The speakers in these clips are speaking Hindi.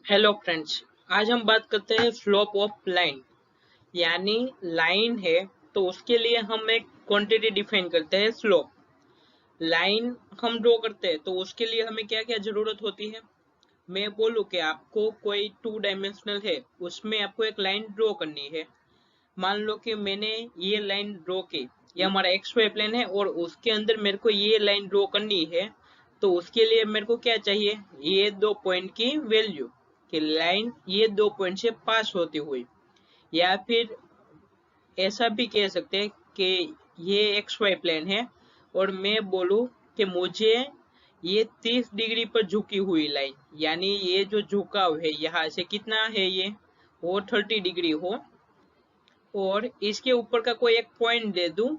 Hello friends. आज हम बात करते हैं स्लोप ऑफ लाइन। यानी लाइन है तो उसके लिए हम एक क्वांटिटी डिफाइन करते हैं स्लोप। लाइन हम ड्रॉ करते हैं तो उसके लिए हमें क्या क्या जरूरत होती है। मैं बोलूँ कि आपको कोई 2 डायमेंशनल है, उसमें आपको एक लाइन ड्रॉ करनी है। मान लो कि मैंने ये लाइन ड्रॉ की, ये हमारा एक्स वाई प्लेन है और उसके अंदर मेरे को ये लाइन ड्रॉ करनी है। तो उसके लिए मेरे को क्या चाहिए, ये 2 पॉइंट की वैल्यू कि लाइन ये 2 पॉइंट से पास होती हुई। या फिर ऐसा भी कह सकते हैं कि ये एक्स वाई प्लेन है और मैं बोलूं कि मुझे ये 30 डिग्री पर झुकी हुई लाइन, यानी ये जो झुकाव है यहाँ से कितना है ये, वो 30 डिग्री हो और इसके ऊपर का कोई एक पॉइंट दे दूं।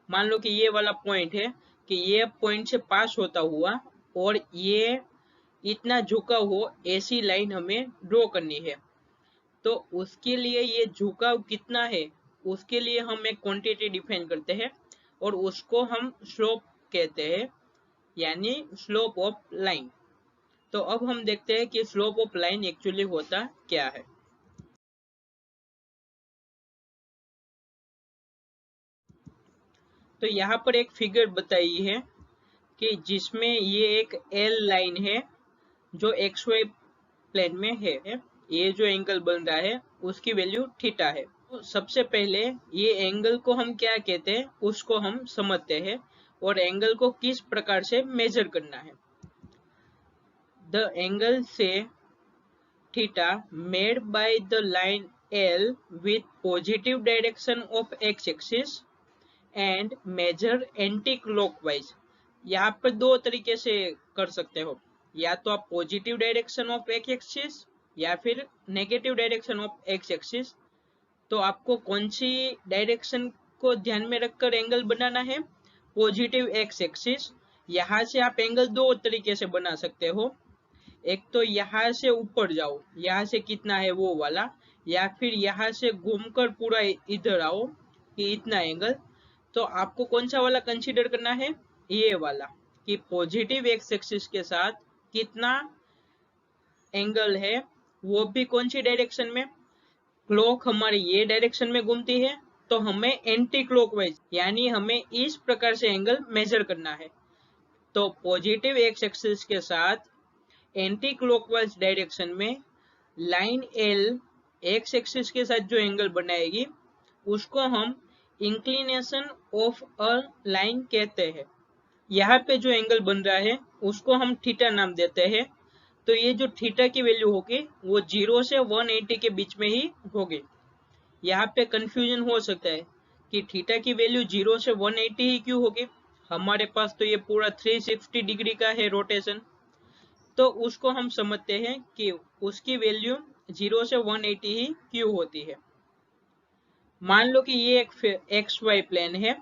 मान लो कि ये वाला पॉइंट है कि ये पॉइंट से पास होता हुआ और ये इतना झुका हो, ऐसी लाइन हमें ड्रॉ करनी है। तो उसके लिए ये झुकाव कितना है, उसके लिए हम एक क्वांटिटी डिफाइन करते हैं और उसको हम स्लोप कहते हैं, यानी स्लोप ऑफ लाइन। तो अब हम देखते हैं कि स्लोप ऑफ लाइन एक्चुअली होता क्या है। तो यहाँ पर एक फिगर बताई है कि जिसमें ये एक एल लाइन है जो एक्स वाई प्लेन में है। ये जो एंगल बन रहा है उसकी वैल्यू थीटा है। तो सबसे पहले ये एंगल को हम क्या कहते हैं उसको हम समझते हैं और एंगल को किस प्रकार से मेजर करना है। द एंगल से theta made by the line L with positive direction of x axis and measure anti clockwise. यहाँ पर दो तरीके से कर सकते हो, या तो आप positive direction of x axis या फिर negative direction of x axis. तो आपको कौन सी डायरेक्शन को ध्यान में रखकर एंगल बनाना है, पॉजिटिव एक्स एक्सिस। यहाँ से आप एंगल दो तरीके से बना सकते हो, एक तो यहाँ से ऊपर जाओ, यहाँ से कितना है वो वाला, या फिर यहाँ से घूमकर पूरा इधर आओ कि इतना एंगल। तो आपको कौन सा वाला कंसीडर करना है, ये वाला कि पॉजिटिव एक्स एक्सिस के साथ कितना एंगल है, वो भी कौन सी डायरेक्शन में। क्लॉक हमारी ये डायरेक्शन में घूमती है तो हमें एंटी क्लॉकवाइज यानी हमें इस प्रकार से एंगल मेजर करना है। तो पॉजिटिव एक्स एक्सिस के साथ एंटी क्लॉकवाइज डायरेक्शन में लाइन एल एक्स एक्सिस के साथ जो एंगल बनाएगी उसको हम इंक्लिनेशन ऑफ अ लाइन कहते हैं। यहाँ पे जो एंगल बन रहा है उसको हम थीटा नाम देते हैं। तो ये जो थीटा की वैल्यू होगी वो 0 से 180 के बीच में ही होगी। यहाँ पे कंफ्यूजन हो सकता है कि थीटा की वैल्यू 0 से 180 ही क्यों होगी, हमारे पास तो ये पूरा 360 डिग्री का है रोटेशन। तो उसको हम समझते हैं कि उसकी वैल्यू 0 से 180 ही क्यों होती है। मान लो कि ये एक एक्स वाई प्लेन है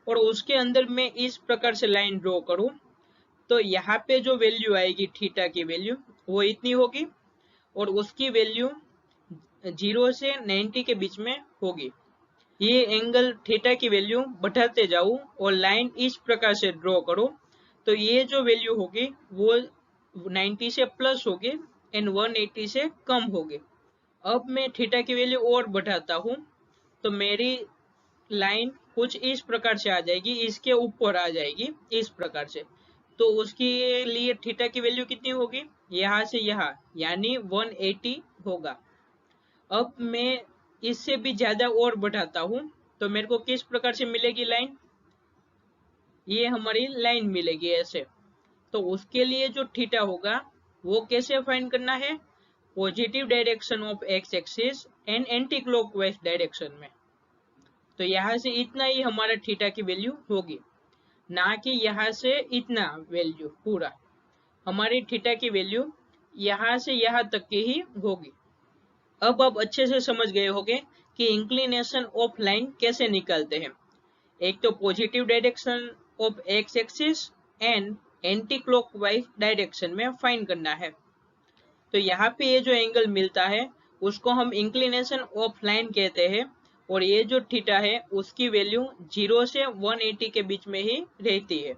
और उसके अंदर मैं इस प्रकार से लाइन ड्रॉ करूं, तो यहाँ पे जो वैल्यू आएगी थीटा की वैल्यू वो इतनी होगी और उसकी वैल्यू 0 से 90 के बीच में होगी। ये एंगल थीटा की वैल्यू बढ़ाते जाऊं और लाइन इस प्रकार से ड्रॉ करो, तो ये जो वैल्यू होगी वो 90 से प्लस होगी एंड 180 से कम होगी। अब मैं थीटा की वैल्यू और बढ़ाता हूँ तो मेरी लाइन कुछ इस प्रकार से आ जाएगी, इसके ऊपर आ जाएगी इस प्रकार से। तो उसके लिए थीटा की वैल्यू कितनी होगी, यहाँ से यहाँ यानी 180 होगा। अब मैं इससे भी ज्यादा और बढ़ाता हूँ तो मेरे को किस प्रकार से मिलेगी लाइन, ये हमारी लाइन मिलेगी ऐसे। तो उसके लिए जो थीटा होगा वो कैसे फाइंड करना है, positive direction of x axis and anti clockwise direction में। तो यहाँ से इतना ही हमारा थीटा की वैल्यू होगी, ना कि यहाँ से इतना वैल्यू पूरा। हमारी थीटा की वैल्यू यहाँ से यहाँ तक की ही होगी। अब आप अच्छे से समझ गए होंगे कि इंक्लिनेशन ऑफ लाइन कैसे निकालते हैं। एक तो positive direction of x axis and anti clockwise direction में फाइंड करना है। तो यहाँ पे ये जो एंगल मिलता है उसको हम इंक्लिनेशन ऑफ लाइन कहते हैं और ये जो थीटा है उसकी वैल्यू 0 से 180 के बीच में ही रहती है।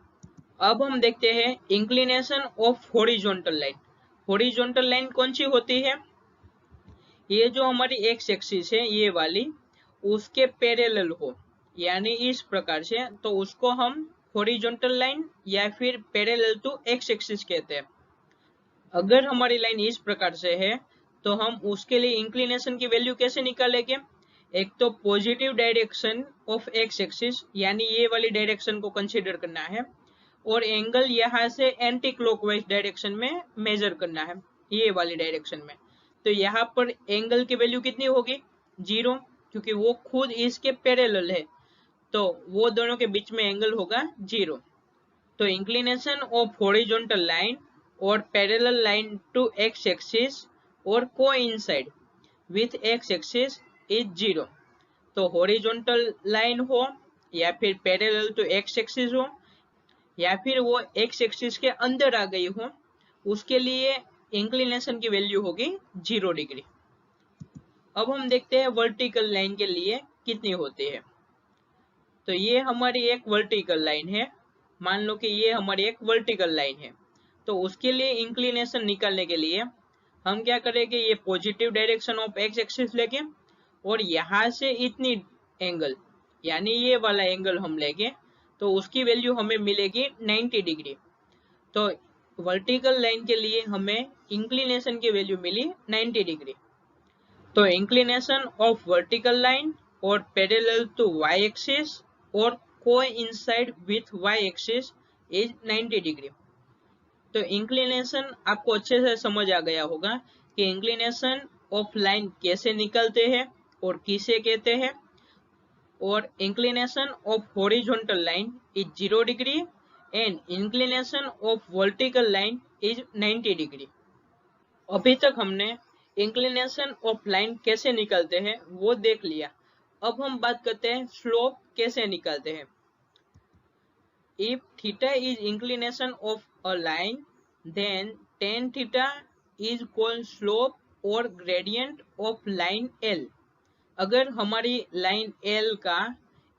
अब हम देखते हैं inclination of horizontal line. Horizontal line कौन सी होती है? ये जो हमारी एक्स एक्सिस है ये वाली, उसके पैरेलल हो, यानी इस प्रकार से, तो उसको हम हॉरिजॉन्टल लाइन या फिर पैरेलल टू एक्स एक्सिस कहते हैं। अगर हमारी लाइन इस प्रकार से है तो हम उसके लिए इंक्लिनेशन की वैल्यू कैसे निकालेंगे? एक तो positive direction of x axis, यानी ये वाली डायरेक्शन को कंसीडर करना है, और एंगल यहाँ से एंटी क्लॉकवाइज डायरेक्शन में मेजर करना है, ये वाली डायरेक्शन में। तो यहाँ पर एंगल की वैल्यू कितनी होगी? 0, क्योंकि वो खुद इसके पैरेलल है, तो वो दोनों के बीच में एंगल होगा 0। तो इंक्लिनेशन ऑफ हॉरिजॉन्टल लाइन और parallel line to X axis और coincide with X axis is 0। तो हॉरिजॉन्टल लाइन हो या फिर पैरेलल टू एक्स एक्सिस हो या फिर वो एक्स एक्सिस के अंदर आ गई हो, उसके लिए इंक्लिनेशन की वैल्यू होगी 0 डिग्री। अब हम देखते हैं वर्टिकल लाइन के लिए कितनी होती है। तो ये हमारी एक वर्टिकल लाइन है, मान लो कि ये हमारी एक वर्टिकल लाइन है, तो उसके लिए इंक्लिनेशन निकालने के लिए हम क्या करेंगे, ये positive direction of x axis लेंगे और यहाँ से इतनी एंगल, यानी ये वाला एंगल हम लेंगे, तो उसकी वैल्यू हमें मिलेगी 90 डिग्री। तो वर्टिकल लाइन के लिए हमें इंक्लिनेशन की वैल्यू मिली 90 डिग्री। तो इंक्लिनेशन ऑफ वर्टिकल लाइन और पैरेलल टू वाई एक्सिस और coincide with y axis is 90 degree. तो इंक्लिनेशन आपको अच्छे से समझ आ गया होगा कि इंक्लिनेशन ऑफ लाइन कैसे निकलते हैं और किसे कहते हैं, और inclination of horizontal line is 0 degree and inclination of vertical line is 90 degree. अभी तक हमने इंक्लिनेशन ऑफ लाइन कैसे निकलते हैं वो देख लिया। अब हम बात करते हैं स्लोप कैसे निकालते हैं। If theta is inclination of a line, then tan theta is called slope or gradient of line L। अगर हमारी लाइन L का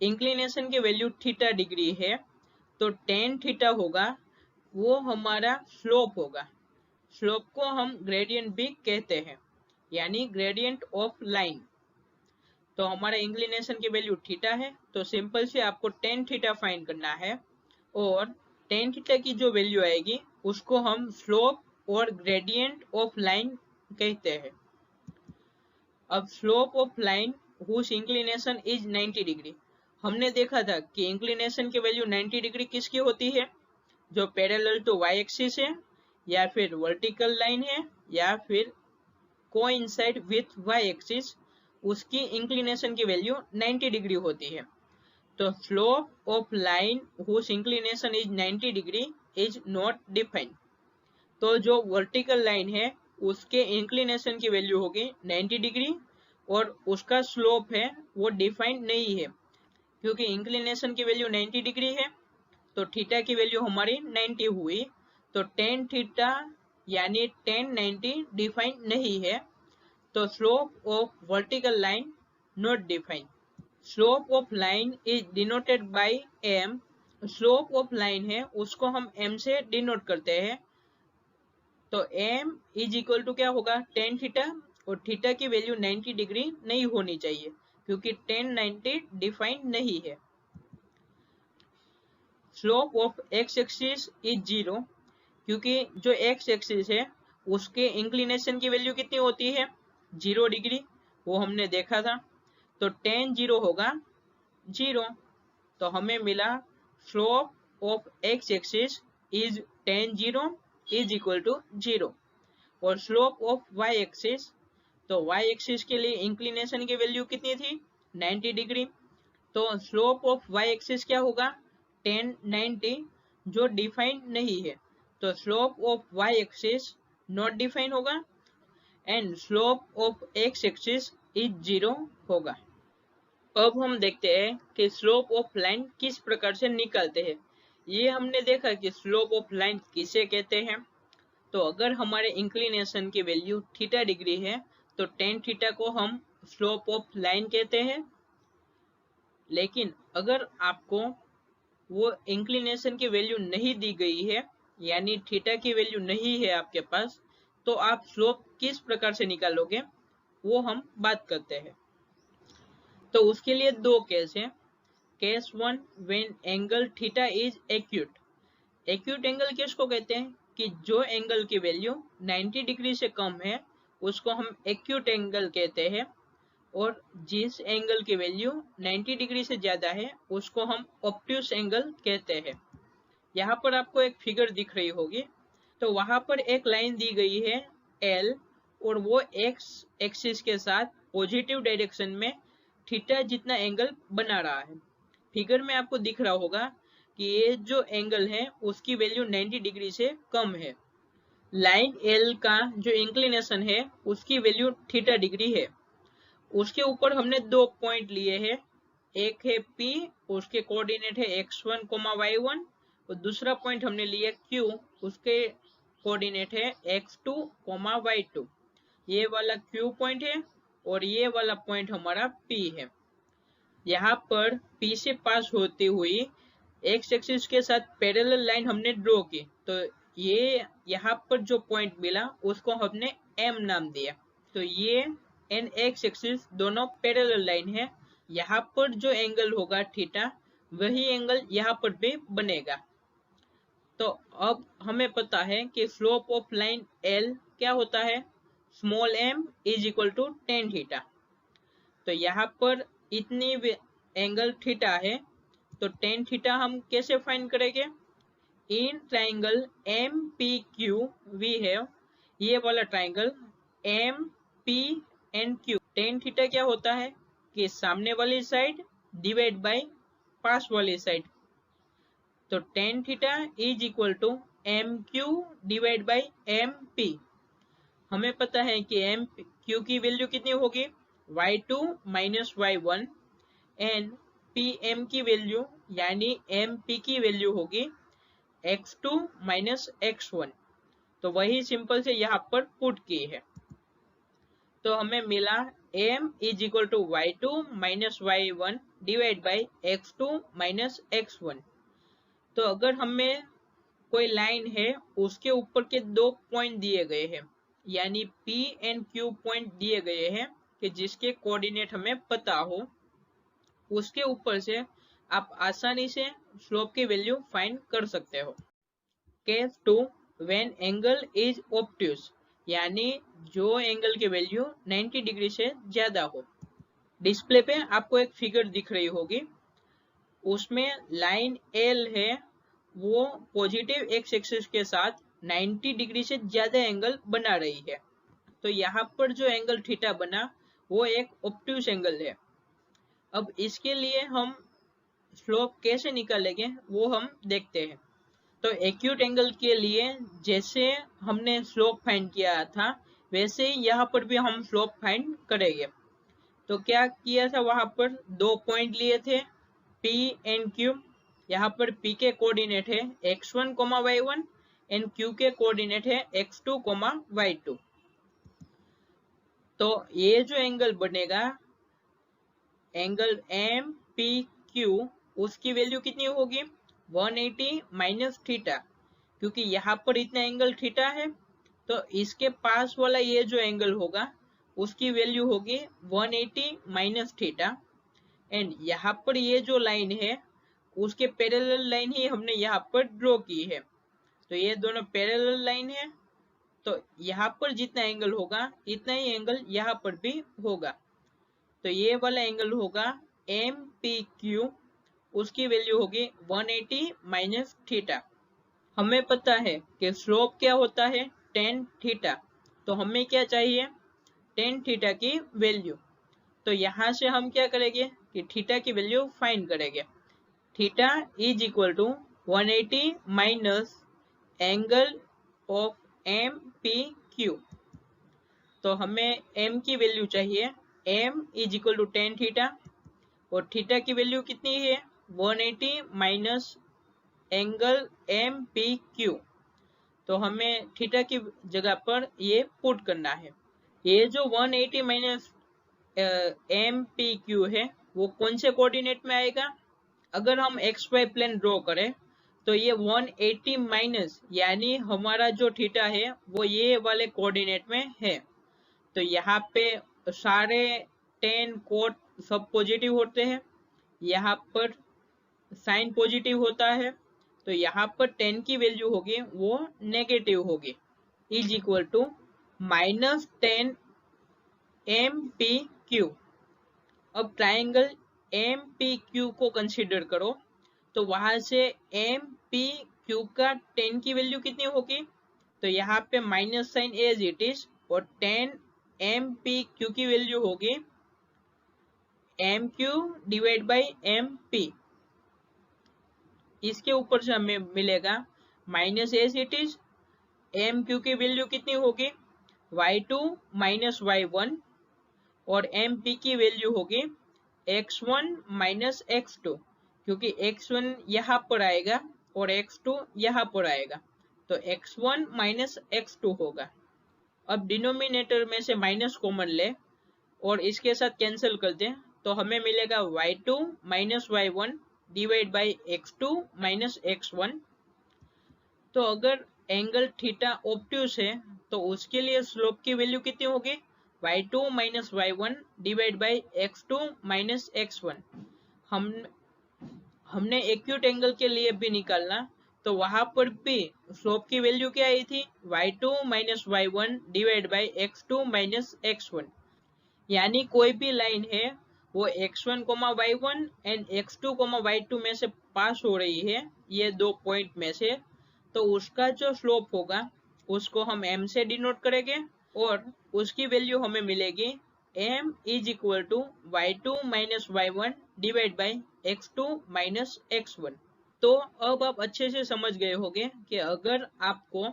इंक्लिनेशन की वैल्यू थीटा डिग्री है तो tan थीटा होगा, वो हमारा स्लोप होगा। स्लोप को हम ग्रेडियंट भी कहते हैं, यानी ग्रेडियंट ऑफ लाइन। तो हमारा इंक्लिनेशन की वैल्यू थीटा है, तो सिंपल से आपको tan थीटा फाइंड करना है, और tan थीटा की जो वैल्यू आएगी उसको हम स्लोप और ग्रेडियंट ऑफ लाइन कहते हैं। अब slope of line whose inclination is 90 degree, हमने देखा था कि इंक्लिनेशन की वैल्यू 90 डिग्री किसकी होती है? जो पैरेलल टू वाई एक्सिस है, या फिर वर्टिकल लाइन है, या फिर कोइंसाइड विथ वाई एक्सिस, उसकी इंक्लिनेशन की वैल्यू 90 डिग्री होती है। तो slope of line whose inclination is 90 degree is not defined. तो जो वर्टिकल लाइन है उसके इंक्लिनेशन की वैल्यू होगी 90 डिग्री और उसका स्लोप है वो डिफाइंड नहीं है, क्योंकि इंक्लिनेशन की वैल्यू 90 डिग्री है तो थीटा की वैल्यू हमारी 90 हुई, तो tan थीटा यानी tan 90 डिफाइंड नहीं है। तो slope of vertical line not defined. Slope of line is denoted by m। Slope of line है उसको हम m से डिनोट करते हैं। तो m इज इक्वल टू क्या होगा? tan थीटा, और थीटा की वैल्यू 90 डिग्री नहीं होनी चाहिए क्योंकि tan 90 डिफाइंड नहीं है। Slope of x axis is 0, क्योंकि जो x एक्सिस है उसके इंक्लिनेशन की वैल्यू कितनी होती है? 0 डिग्री, वो हमने देखा था। तो tan 0 होगा 0, तो हमें मिला slope of x axis is tan 0 is equal to 0। और स्लोप ऑफ y एक्सिस, तो y एक्सिस के लिए इंक्लिनेशन की वैल्यू कितनी थी? 90 डिग्री। तो स्लोप ऑफ y एक्सिस क्या होगा? tan 90, जो डिफाइंड नहीं है, तो slope of y axis not defined होगा and slope of x axis is 0 होगा। अब हम देखते हैं कि स्लोप ऑफ लाइन किस प्रकार से निकालते हैं। ये हमने देखा कि स्लोप ऑफ लाइन किसे कहते हैं। तो अगर हमारे इंक्लिनेशन की वैल्यू थीटा डिग्री है तो tan थीटा को हम स्लोप ऑफ लाइन कहते हैं। लेकिन अगर आपको वो इंक्लिनेशन की वैल्यू नहीं दी गई है, यानी थीटा की वैल्यू नहीं है आपके पास, तो आप स्लोप किस प्रकार से निकालोगे वो हम बात करते हैं। तो उसके लिए दो केस है। Case one, when angle theta is acute. Acute angle किसको कहते हैं कि जो एंगल की वैल्यू 90 डिग्री से कम है उसको हम एक्यूट एंगल कहते हैं, और जिस एंगल की वैल्यू 90 डिग्री से ज्यादा है उसको हम ऑब्ट्यूस एंगल कहते हैं। यहाँ पर आपको एक फिगर दिख रही होगी, तो वहां पर एक लाइन दी गई है L, और वो एक्स एक्सिस के साथ पॉजिटिव डायरेक्शन में थीटा जितना एंगल बना रहा है। फिगर में आपको दिख रहा होगा कि ये जो एंगल है उसकी वैल्यू 90 डिग्री से कम है। लाइन L का जो इंक्लिनेशन है उसकी वैल्यू थीटा डिग्री है। उसके ऊपर हमने दो पॉइंट लिए हैं, एक है P, उसके कोऑर्डिनेट है x1, y1, और दूसरा पॉइंट हमने लिया Q, उसके कोऑर्डिनेट है x2, y2। ये वाला Q पॉइंट है और ये वाला पॉइंट हमारा P है। यहाँ पर P से पास होती हुई एक्स एक्सिस के साथ पैरेलल लाइन हमने ड्रॉ की, तो ये यहाँ पर जो पॉइंट मिला उसको हमने M नाम दिया। तो ये एंड एक्स एक्सिस दोनों पैरेलल लाइन है। यहाँ पर जो एंगल होगा थीटा, वही एंगल यहाँ पर भी बनेगा। तो अब हमें पता है कि स्लोप ऑफ लाइन L क्या होता है, small m is equal to tan theta. तो यहाँ पर इतनी एंगल थीटा है, तो टेन थीटा हम कैसे फाइंड करेंगे। In triangle MPQ we have, ये वाला ट्राइंगल MPNQ, टेन थीटा क्या होता है कि सामने वाली साइड डिवाइड बाय पास वाली साइड। तो tan theta is equal to MQ divide by MP। हमें पता है कि MQ की वैल्यू कितनी होगी, y2 minus y1, and PM की वैल्यू यानी MP की वैल्यू होगी x2 माइनस x1। तो वही सिंपल से यहाँ पर पुट की है। तो हमें मिला M is equal to y2 minus y1 divide by x2 minus x1। तो अगर हमें कोई लाइन है उसके ऊपर के दो पॉइंट दिए गए हैं, यानी P एंड Q पॉइंट दिए गए हैं कि जिसके कोऑर्डिनेट हमें पता हो, उसके ऊपर से आप आसानी से स्लोप की वैल्यू फाइंड कर सकते हो। Case 2, when angle is obtuse, यानी जो एंगल की वैल्यू 90 डिग्री से ज्यादा हो। डिस्प्ले पे आपको एक फिगर दिख रही होगी, उसमें लाइन L है, वो पॉजिटिव एक्स एक्सिस के साथ 90 डिग्री से ज्यादा एंगल बना रही है। तो यहाँ पर जो एंगल थीटा बना वो एक ऑब्ट्यूस एंगल है। अब इसके लिए हम स्लोप कैसे निकालेंगे वो हम देखते हैं। तो एक्यूट एंगल के लिए जैसे हमने स्लोप फाइंड किया था वैसे ही यहाँ पर भी हम स्लोप फाइंड करेंगे। तो क्या किया था, वहां पर दो पॉइंट लिए थे P एंड Q। यहाँ पर P के कोऑर्डिनेट है x1, y1 एंड Q के कोऑर्डिनेट है x2, y2। तो ये जो एंगल बनेगा एंगल MPQ, उसकी वैल्यू कितनी होगी 180 माइनस थीटा, क्योंकि यहाँ पर इतना एंगल थीटा है तो इसके पास वाला ये जो एंगल होगा उसकी वैल्यू होगी 180 माइनस थीटा। एंड यहाँ पर ये जो लाइन है उसके पैरेलल लाइन ही हमने यहाँ पर ड्रॉ की है। तो ये दोनों पैरेलल लाइन है, तो यहाँ पर जितना एंगल होगा इतना ही एंगल यहाँ पर भी होगा। तो ये वाला एंगल होगा MPQ, उसकी वैल्यू होगी 180 माइनस थीटा। हमें पता है कि स्लोप क्या होता है tan थीटा, तो हमें क्या चाहिए tan थीटा की वैल्यू। तो यहाँ से हम क्या करेंगे कि थीटा की वैल्यू फाइंड करेंगे। Theta is equal to 180 minus angle of MPQ। तो हमें M की वैल्यू चाहिए, M is equal to tan theta, और थीटा की वैल्यू कितनी है 180 माइनस एंगल MPQ। तो हमें थीटा की जगह पर ये पुट करना है। ये जो 180 माइनस MPQ है वो कौन से कोऑर्डिनेट में आएगा, अगर हम XY प्लेन ड्रॉ करें तो ये 180 माइनस, यानी हमारा जो थीटा है वो ये वाले कोऑर्डिनेट में है। तो यहाँ पे सारे टेन कोट सब पॉजिटिव होते हैं, यहाँ पर साइन पॉजिटिव होता है, तो यहाँ पर टेन की वैल्यू होगी वो नेगेटिव होगी, इज इक्वल टू -10 MPQ। अब ट्राइंगल MPQ को कंसीडर करो, तो वहां से MPQ का 10 की वैल्यू कितनी होगी, तो यहाँ पे minus sign as it is, और 10 MPQ की वैल्यू होगी MQ डिवाइड बाई MP। इसके ऊपर से हमें मिलेगा minus as it is, MQ की वैल्यू कितनी होगी y2 माइनस y1, और MP की वैल्यू होगी x1 माइनस x2, क्योंकि x1 यहाँ पर आएगा और x2 यहाँ पर आएगा, तो x1 माइनस x2 होगा। अब डिनोमिनेटर में से माइनस कॉमन ले और इसके साथ कैंसिल कर दें, तो हमें मिलेगा y2 minus y1 divide by x2 minus x1। तो अगर एंगल थीटा ऑब्ट्यूस है तो उसके लिए स्लोप की वैल्यू कितनी होगी, y2 minus y1 divide by x2 minus x1। हमने एक्यूट एंगल के लिए भी निकालना, तो वहां पर भी स्लोप की वैल्यू क्या आई थी, y2 minus y1 divide by x2 minus x1। यानी कोई भी लाइन है वो x1, y1 and x2, y2 में से पास हो रही है, ये दो पॉइंट में से, तो उसका जो स्लोप होगा उसको हम m से डिनोट करेंगे, और उसकी वैल्यू हमें मिलेगी m is equal to y2 minus y1 divide by x2 minus x1। तो अब आप अच्छे से समझ गए होंगे कि अगर आपको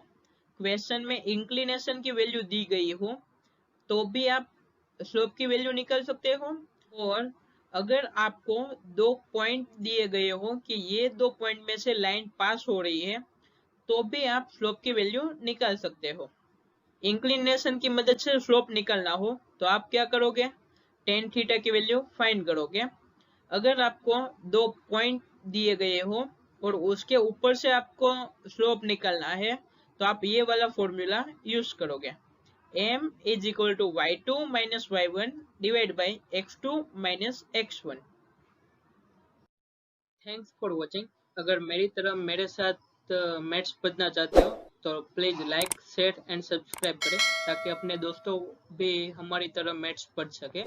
क्वेश्चन में इंक्लिनेशन की वैल्यू दी गई हो तो भी आप स्लोप की वैल्यू निकाल सकते हो, और अगर आपको दो पॉइंट दिए गए हो कि ये दो पॉइंट में से लाइन पास हो रही है तो भी आप स्लोप की वैल्यू निकाल सकते हो। इंक्लिनेशन की मदद से स्लोप निकालना हो तो आप क्या करोगे, टेन थीटा की वैल्यू फाइंड करोगे। अगर आपको दो पॉइंट दिए गए हो और उसके ऊपर से आपको स्लोप निकालना है तो आप ये वाला फॉर्मूला यूज करोगे, m is equal to y2 minus y1 divide by x2 minus x1। Thanks for watching. अगर मेरी तरह मेरे साथ मैथ्स पढ़ना चाहते हो तो please like, share and subscribe करें, ताकि अपने दोस्तों भी हमारी तरह मैथ्स पढ़ सके,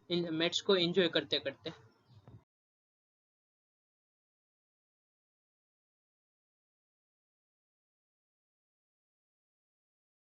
इन मैथ्स को एंजॉय करते करते।